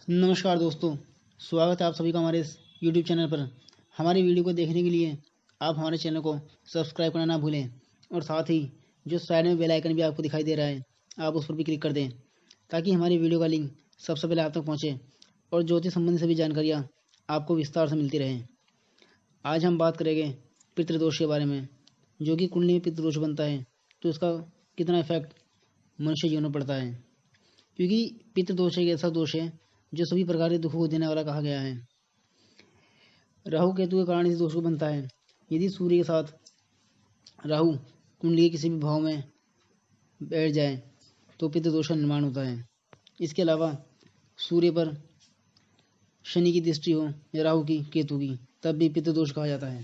नमस्कार दोस्तों, स्वागत है आप सभी का हमारे इस यूट्यूब चैनल पर। हमारी वीडियो को देखने के लिए आप हमारे चैनल को सब्सक्राइब करना ना भूलें और साथ ही जो साइड में बेल आइकन भी आपको दिखाई दे रहा है, आप उस पर भी क्लिक कर दें ताकि हमारी वीडियो का लिंक सबसे पहले आप तक पहुँचे और ज्योतिष संबंधी सभी जानकारियाँ आपको विस्तार से मिलती रहें। आज हम बात करेंगे पितृदोष के बारे में। जो कि कुंडली में पितृदोष बनता है तो इसका कितना इफेक्ट मनुष्य जीवन में पड़ता है, क्योंकि पितृदोष एक ऐसा दोष है जो सभी प्रकार के दुखों को देने वाला कहा गया है। राहु केतु के कारण इस दोष को बनता है। यदि सूर्य के साथ राहु कुंडली के किसी भी भाव में बैठ जाए तो पितृदोष का निर्माण होता है। इसके अलावा सूर्य पर शनि की दृष्टि हो या राहु की, केतु की, तब भी पितृदोष कहा जाता है।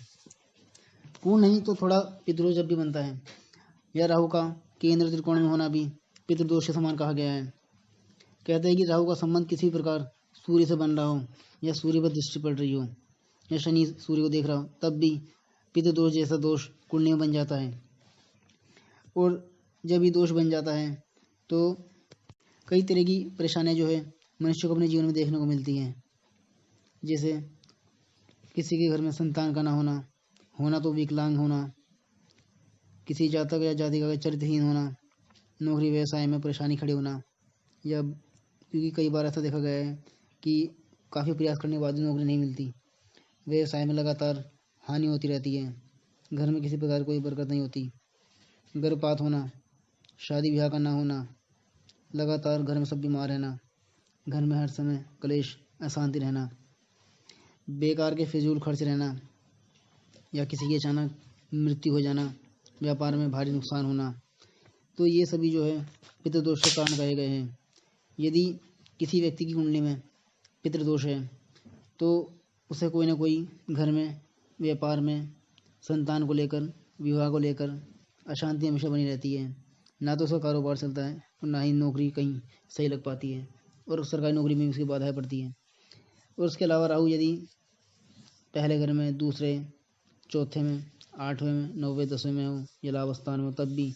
पूर्ण नहीं तो थोड़ा पितृदोष जब भी बनता है या राहु का केंद्र त्रिकोण में होना भी पितृदोष के समान कहा गया है। कहते हैं कि राहु का संबंध किसी प्रकार सूर्य से बन रहा हो या सूर्य पर दृष्टि पड़ रही हो या शनि सूर्य को देख रहा हो, तब भी पितृदोष जैसा दोष कुंडली में बन जाता है। और जब ये दोष बन जाता है तो कई तरह की परेशानियां जो है मनुष्य को अपने जीवन में देखने को मिलती हैं। जैसे किसी के घर में संतान का ना होना तो विकलांग होना, किसी जातक या जातिका का चरित्रहीन होना, नौकरी व्यवसाय में परेशानी खड़ी होना, या क्योंकि कई बार ऐसा देखा गया है कि काफ़ी प्रयास करने के बाद भी नौकरी नहीं मिलती, व्यवसाय में लगातार हानि होती रहती है, घर में किसी प्रकार कोई बरकत नहीं होती, गर्भपात होना, शादी ब्याह का ना होना, लगातार घर में सब बीमार रहना, घर में हर समय कलेश अशांति रहना, बेकार के फिजूल खर्च रहना, या किसी की अचानक मृत्यु हो जाना, व्यापार में भारी नुकसान होना, तो ये सभी जो है पितृदोष के कारण कहे गए हैं। यदि किसी व्यक्ति की कुंडली में पितृदोष है तो उसे कोई ना कोई घर में, व्यापार में, संतान को लेकर, विवाह को लेकर अशांति हमेशा बनी रहती है। ना तो उसका कारोबार चलता है और ना ही नौकरी कहीं सही लग पाती है, और सरकारी नौकरी में भी उसकी बाधाएं पड़ती हैं। और उसके अलावा राहु यदि पहले घर में, दूसरे, चौथे में, आठवें में, नौवें, 10वें में हो या लाभ स्थान में हो, तब भी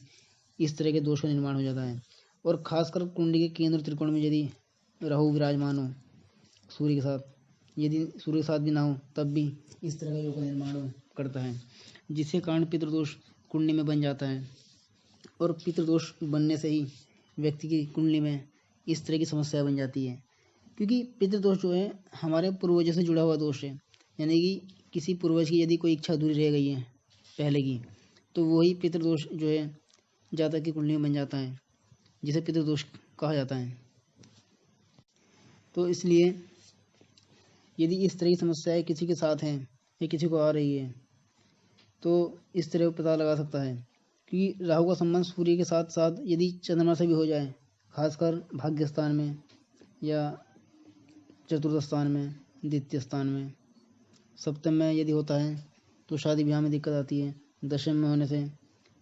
इस तरह के दोष का निर्माण हो जाता है। और खासकर कुंडली के केंद्र त्रिकोण में यदि राहु विराजमान हो सूर्य के साथ, यदि सूर्य के साथ भी ना हो, तब भी इस तरह का योग का निर्माण करता है, जिसके कारण पितृदोष कुंडली में बन जाता है। और पितृदोष बनने से ही व्यक्ति की कुंडली में इस तरह की समस्या बन जाती है, क्योंकि पितृदोष जो है हमारे पूर्वजों से जुड़ा हुआ दोष है। यानी कि किसी पूर्वज की यदि कोई इच्छा अधूरी रह गई है पहले की, तो वही पितृदोष जो है जातक की कुंडली में बन जाता है, जिसे पितृदोष कहा जाता है। तो इसलिए यदि इस तरह की समस्याएं किसी के साथ हैं या किसी को आ रही है तो इस तरह पता लगा सकता है कि राहु का संबंध सूर्य के साथ साथ यदि चंद्रमा से भी हो जाए, खासकर भाग्य स्थान में या चतुर्थ स्थान में, द्वितीय स्थान में, सप्तम में यदि होता है तो शादी ब्याह में दिक्कत आती है। दशम में होने से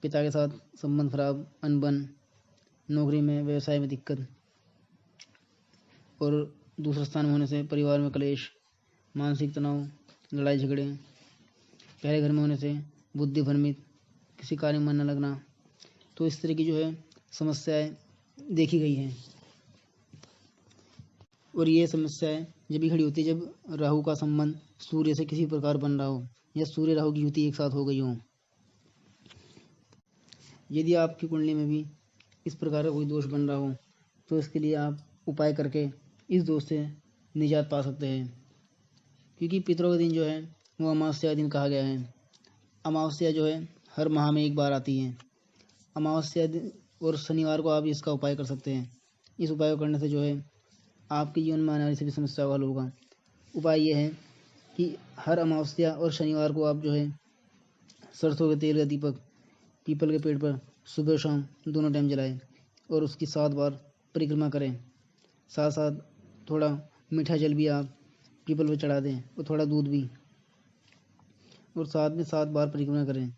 पिता के साथ संबंध खराब, अनबन, नौकरी में, व्यवसाय में दिक्कत, और दूसरे स्थान में होने से परिवार में कलेश, मानसिक तनाव, लड़ाई झगड़े, पहले घर में होने से बुद्धि भ्रमित, किसी कार्य में मन न लगना। तो इस तरह की जो है समस्याएं देखी गई हैं। और ये समस्याएं जब भी खड़ी होती है जब राहु का संबंध सूर्य से किसी प्रकार बन रहा हो या सूर्य राहु की युति एक साथ हो गई हो। यदि आपकी कुंडली में भी इस प्रकार का कोई दोष बन रहा हो तो इसके लिए आप उपाय करके इस दोष से निजात पा सकते हैं, क्योंकि पितरों का दिन जो है वो अमावस्या दिन कहा गया है। अमावस्या जो है हर माह में एक बार आती है। अमावस्या दिन और शनिवार को आप इसका उपाय कर सकते हैं। इस उपाय को करने से जो है आपके जीवन में आने वाली सभी समस्या का हल होगा। उपाय ये है कि हर अमावस्या और शनिवार को आप जो है सरसों के तेल का दीपक पीपल के पेड़ पर सुबह शाम दोनों टाइम जलाएं और उसकी 7 बार परिक्रमा करें। साथ साथ थोड़ा मीठा जल भी आप पीपल पर चढ़ा दें और थोड़ा दूध भी, और साथ में 7 बार परिक्रमा करें।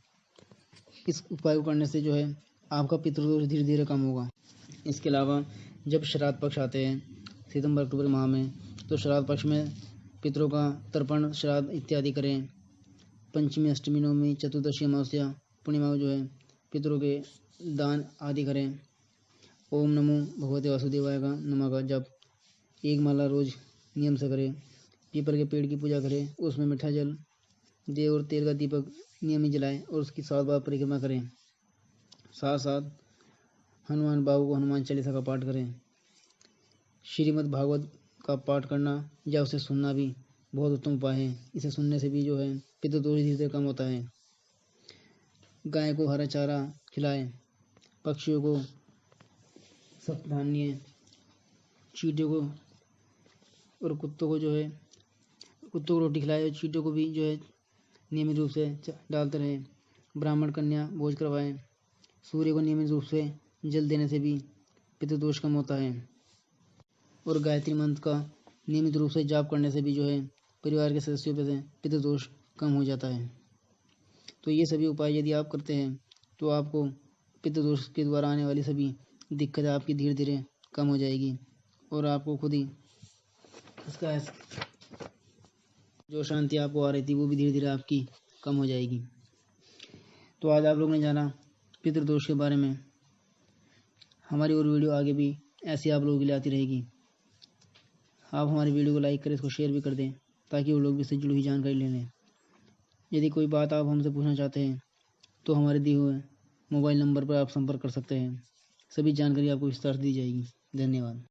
इस उपाय को करने से जो है आपका पितृदोष धीरे धीरे कम होगा। इसके अलावा जब श्राद्ध पक्ष आते हैं सितंबर अक्टूबर माह में, तो श्राद्ध पक्ष में पितरों का तर्पण, श्राद्ध इत्यादि करें। पंचमी, अष्टमी, नवमी, चतुर्दशी, अमावस्या, पूर्णिमा जो है पितरों के दान आदि करें। ओम नमो भगवते वासुदेवाय का नमः का जप 1 माला रोज नियम से करें। पीपल के पेड़ की पूजा करें, उसमें मीठा जल दे और तेल का दीपक नियमित जलाएं और उसकी 7 बार परिक्रमा करें। साथ साथ हनुमान बाबू को हनुमान चालीसा का पाठ करें। श्रीमद् भागवत का पाठ करना या उसे सुनना भी बहुत उत्तम उपाय है। इसे सुनने से भी जो है पितृदोष धीरे धीरे कम होता है। गाय को हरा चारा खिलाएं, पक्षियों को सप्त धान्य, चींटियों को और कुत्तों को रोटी खिलाए और चींटियों को भी जो है नियमित रूप से डालते रहें। ब्राह्मण कन्या भोज करवाएं। सूर्य को नियमित रूप से जल देने से भी पितृदोष कम होता है और गायत्री मंत्र का नियमित रूप से जाप करने से भी जो है परिवार के सदस्यों पे से पितृदोष कम हो जाता है। तो ये सभी उपाय यदि आप करते हैं तो आपको पितृदोष के द्वारा आने वाली सभी दिक्कतें आपकी धीरे धीरे कम हो जाएगी और आपको खुद ही इसका जो शांति आपको आ रही थी वो भी धीरे धीरे आपकी कम हो जाएगी। तो आज आप लोगों ने जाना पितृदोष के बारे में। हमारी और वीडियो आगे भी ऐसी आप लोगों के लिए आती रहेगी। आप हमारी वीडियो को लाइक करें, इसको शेयर भी कर दें ताकि वो लोग भी इससे जुड़ी हुई जानकारी ले लें। यदि कोई बात आप हमसे पूछना चाहते हैं तो हमारे दिए हुए मोबाइल नंबर पर आप संपर्क कर सकते हैं। सभी जानकारी आपको विस्तार से दी जाएगी। धन्यवाद।